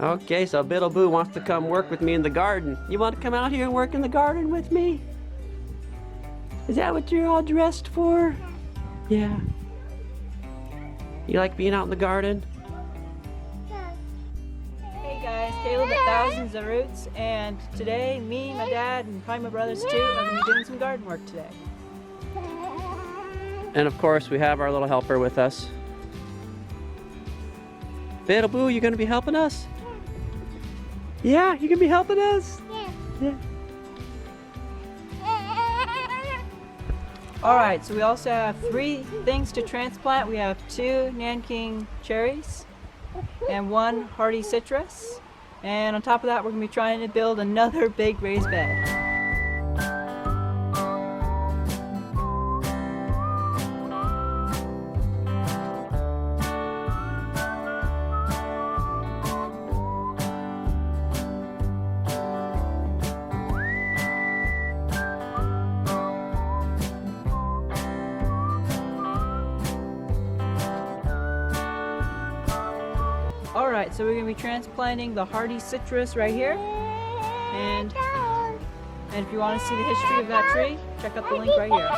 Okay, so Biddle Boo wants to come work with me in the garden. You want to come out here and work in the garden with me? Is that what you're all dressed for? Yeah. You like being out in the garden? Hey guys, Caleb at Thousands of Roots, and today me, my dad, and probably my brothers too are going to be doing some garden work today. And of course we have our little helper with us. Biddle Boo, you going to be helping us? Yeah, you can be helping us? Yeah. Alright, so we also have 3 things to transplant. We have 2 Nanking cherries and 1 hardy citrus. And on top of that, we're going to be trying to build another big raised bed. Alright, so we're going to be transplanting the hardy citrus right here. And if you want to see the history of that tree, check out the link right here.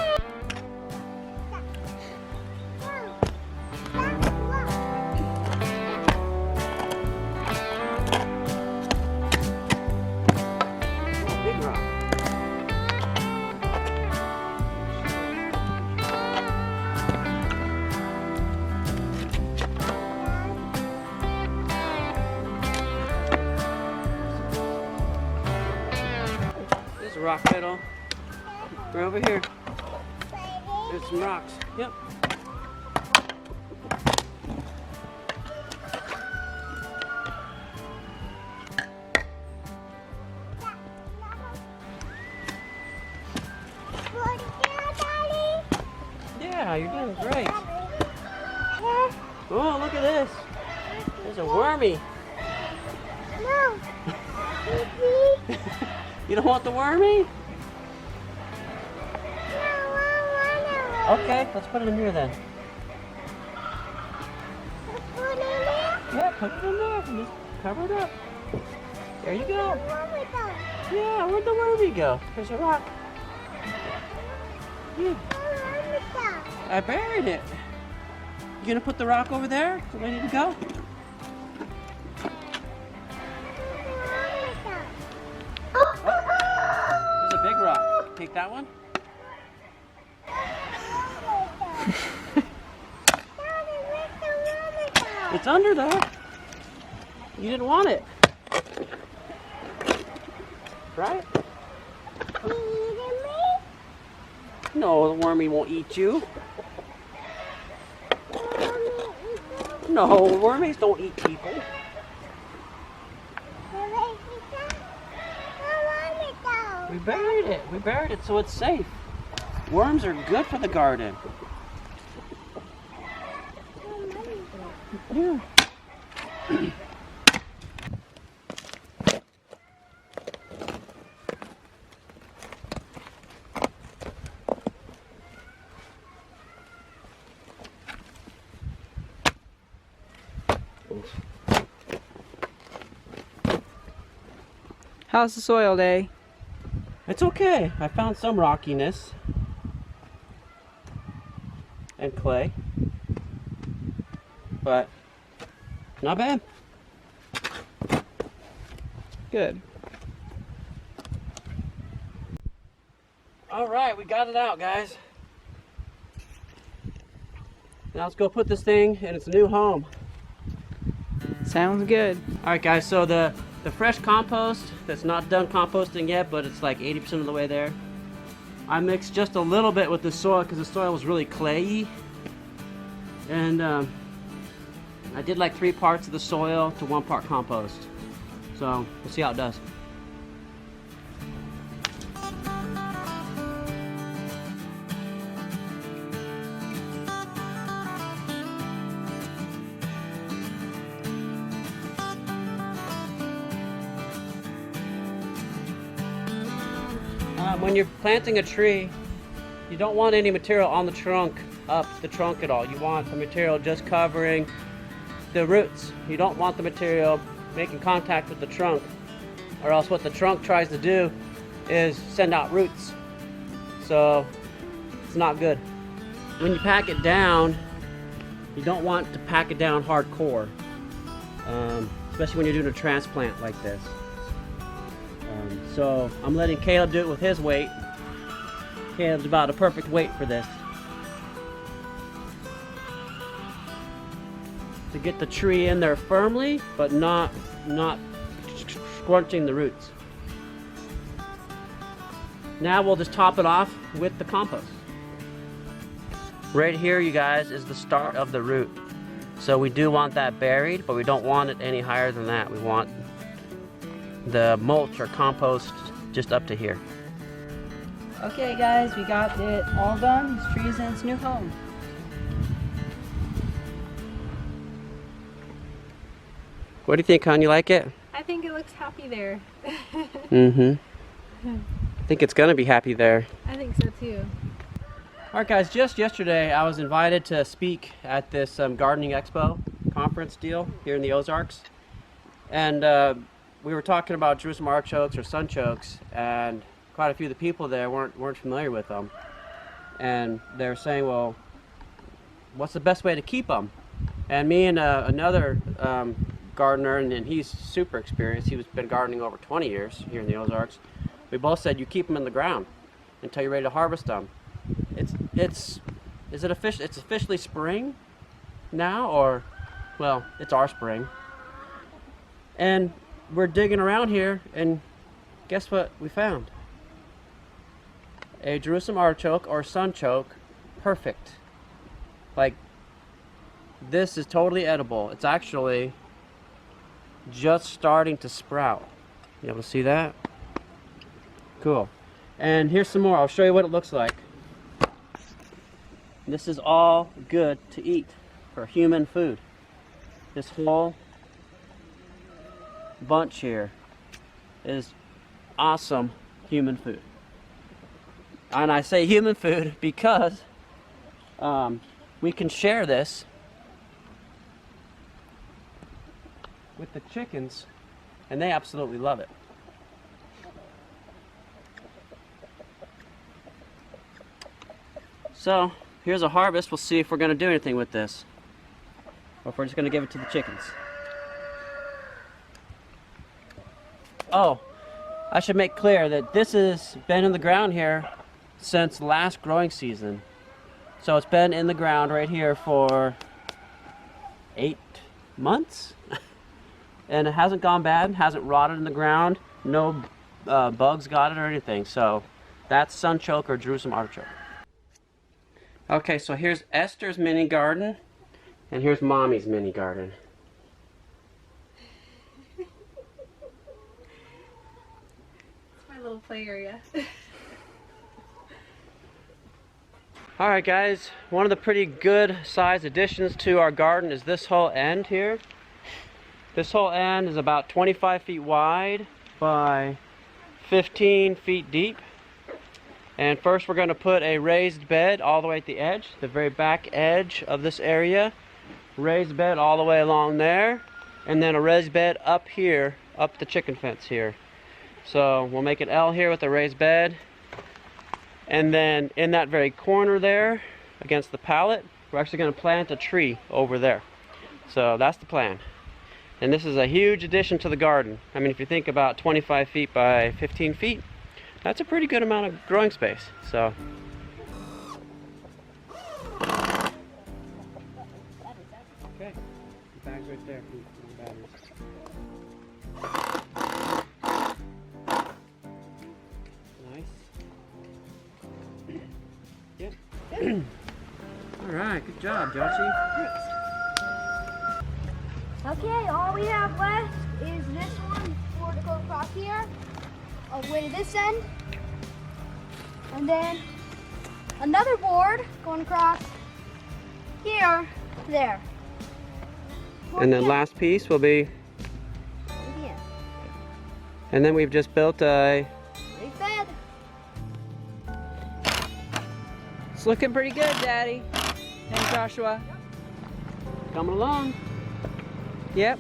Big rock. Rock Biddle. Right over here. There's some rocks. Yep. Yeah, you're doing great. Oh, look at this. There's a wormy. No. You don't want the wormy? Okay, let's put it in here then. Put it in there? Yeah, put it in there and just cover it up. There you go. Yeah, where'd the wormy go? There's a rock. Yeah. I buried it. You gonna put the rock over there? Ready to go? There's a big rock. Take that one. It's under there. You didn't want it. Right? No, the wormy won't eat you. No, wormies don't eat people. We buried it. We buried it so it's safe. Worms are good for the garden. Yeah. How's the soil day? It's okay. I found some rockiness and clay, but not bad. Good. All right, we got it out, guys. Now let's go put this thing in its new home. Sounds good. All right, guys, so the fresh compost that's not done composting yet, but it's like 80% of the way there. I mixed just a little bit with the soil because the soil was really clayey. And I did like 3 parts of the soil to 1 part compost. So we'll see how it does. When you're planting a tree, you don't want any material on the trunk, up the trunk at all. You want the material just covering the roots. You don't want the material making contact with the trunk, or else what the trunk tries to do is send out roots. So it's not good. When you pack it down, you don't want to pack it down hardcore, especially when you're doing a transplant like this. So I'm letting Caleb do it with his weight. Caleb's about a perfect weight for this. To get the tree in there firmly, but not scrunching the roots. Now we'll just top it off with the compost. Right here, you guys, is the start of the root. So we do want that buried, but we don't want it any higher than that. We want the mulch or compost just up to here. Okay guys, we got it all done. This tree's in its new home. What do you think, hon? You like it? I think it looks happy there. Mm-hmm. I think it's gonna be happy there. I think so too. Alright guys, just yesterday I was invited to speak at this gardening expo conference deal here in the Ozarks. And we were talking about Jerusalem artichokes or sunchokes, and quite a few of the people there weren't familiar with them. And they were saying, well, what's the best way to keep them? And me and another gardener, and he's super experienced, he's been gardening over 20 years here in the Ozarks, we both said you keep them in the ground until you're ready to harvest them. It's officially spring now, or, well, it's our spring. And we're digging around here, and guess what we found? A Jerusalem artichoke or sunchoke, perfect. Like, this is totally edible. It's actually just starting to sprout. You able to see that? Cool. And here's some more. I'll show you what it looks like. This is all good to eat for human food. This whole bunch here is awesome human food. And I say human food because we can share this with the chickens, and they absolutely love it. So here's a harvest. We'll see if we're going to do anything with this, or if we're just going to give it to the chickens. Oh, I should make clear that this has been in the ground here since last growing season. So it's been in the ground right here for 8 months. And it hasn't gone bad, hasn't rotted in the ground, no bugs got it or anything. So that's sunchoke or Jerusalem artichoke. Okay, so here's Esther's mini garden, and here's Mommy's mini garden. It's my little play area. Alright guys, one of the pretty good size additions to our garden is this whole end here. This whole end is about 25 feet wide by 15 feet deep. And first we're going to put a raised bed all the way at the edge, the very back edge of this area. Raised bed all the way along there. And then a raised bed up here, up the chicken fence here. So we'll make an L here with a raised bed. And then in that very corner there, against the pallet, we're actually going to plant a tree over there. So that's the plan. And this is a huge addition to the garden. I mean, if you think about 25 feet by 15 feet, that's a pretty good amount of growing space. So. Okay, the bag's right there for the batteries. Nice. Yep. All right, good job, Joshi. Okay, all we have left is this one for to go across here, all the way to this end, and then another board going across here to there. And then last piece will be, Yeah. and then we've just built a, Raised bed. It's looking pretty good, Daddy. And Joshua. coming along. Yep.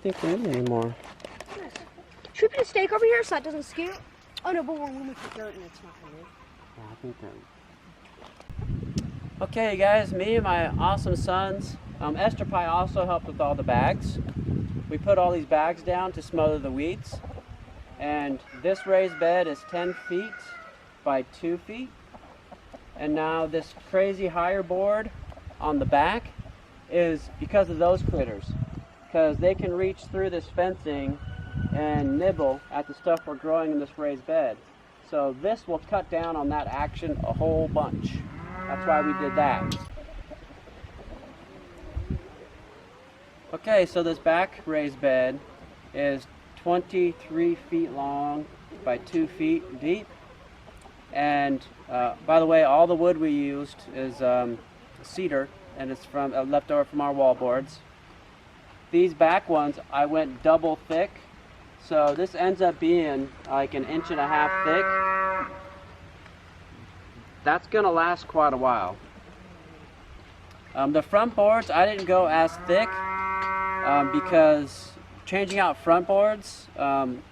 think there is anymore. Should we put a stake over here so it doesn't scoot? Oh no, but we're moving the dirt and it's not gonna move. Yeah, I think that. Okay, guys, me and my awesome sons. Esther Pie also helped with all the bags. We put all these bags down to smother the weeds. And this raised bed is 10 feet by 2 feet. And now this crazy higher board on the back is because of those critters. Because they can reach through this fencing and nibble at the stuff we're growing in this raised bed. So this will cut down on that action a whole bunch. That's why we did that. Okay, so this back raised bed is 23 feet long by 2 feet deep. And by the way, all the wood we used is cedar, and it's from left over from our wall boards. These back ones, I went double thick. So this ends up being like 1.5 inches thick. That's gonna last quite a while. The front boards, I didn't go as thick because changing out front boards on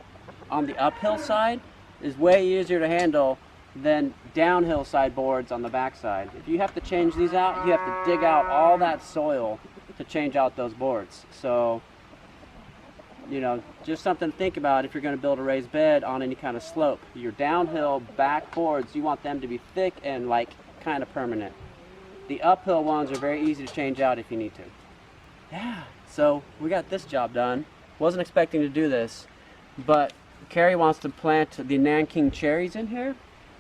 the uphill side is way easier to handle than downhill side boards on the back side. If you have to change these out, you have to dig out all that soil to change out those boards. So, you know, just something to think about if you're going to build a raised bed on any kind of slope. Your downhill back boards, you want them to be thick and like kind of permanent. The uphill ones are very easy to change out if you need to. Yeah, so we got this job done. Wasn't expecting to do this, but Carrie wants to plant the Nanking cherries in here.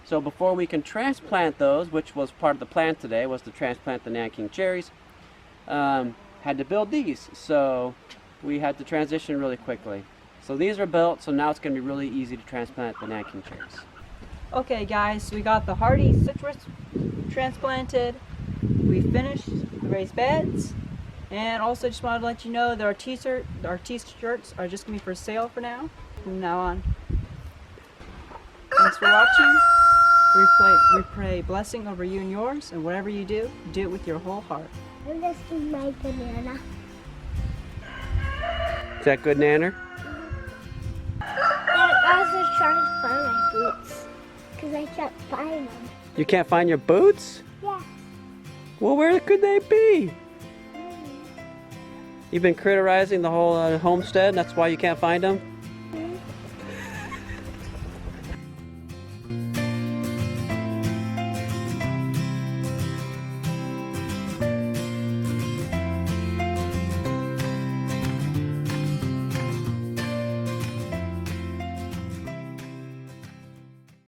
So before we can transplant those, which was part of the plan today, was to transplant the Nanking cherries, had to build these. So we had to transition really quickly. So these are built, so now it's going to be really easy to transplant the Nanking cherries. Okay guys, we got the hardy citrus transplanted. We finished the raised beds. And also just wanted to let you know that our t-shirts are just going to be for sale from now on. Thanks for watching. We pray blessing over you and yours, and whatever you do it with your whole heart. I'm just eating my banana. Is that good, Nanner? And I was trying to find my boots because I can't find them. You can't find your boots? Yeah. Well, where could they be? You've been criticizing the whole homestead, and that's why you can't find them?